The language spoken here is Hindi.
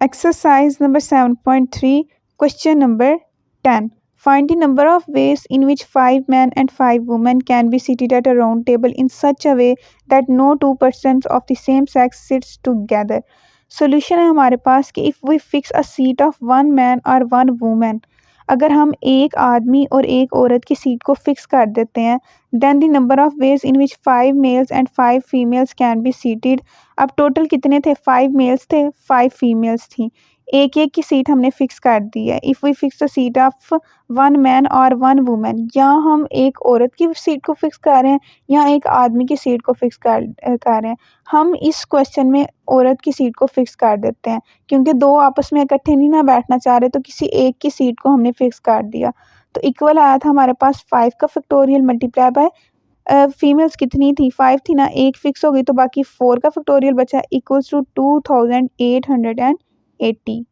Exercise number 7.3, question number 10. Find the number of ways in which 5 men and 5 women can be seated at a round table in such a way that no two persons of the same sex sits together. Solution है हमारे पास कि if we fix a seat of one man or one woman, अगर हम एक आदमी और एक औरत की सीट को फिक्स कर देते हैं, then the number of ways in which 5 males and 5 females can be seated. अब टोटल कितने थे? 5 मेल्स थे, 5 फीमेल्स थी. एक एक की सीट हमने फिक्स कर दी है. If we fix the seat of one man और वन वुमेन, या हम एक औरत की सीट को फिक्स कर रहे हैं या एक आदमी की सीट को फिक्स कर रहे हैं. हम इस क्वेश्चन में औरत की सीट को फिक्स कर देते हैं क्योंकि दो आपस में इकट्ठे नहीं ना बैठना चाह रहे, तो किसी एक की सीट को हमने फिक्स कर दिया. तो इक्वल आया था हमारे पास 5 का फैक्टोरियल मल्टीप्लाई बाय फीमेल्स कितनी थी? 5 थी ना, एक फिक्स हो गई तो बाकी 4 का फैक्टोरियल बचा इक्वल्स टू 2880.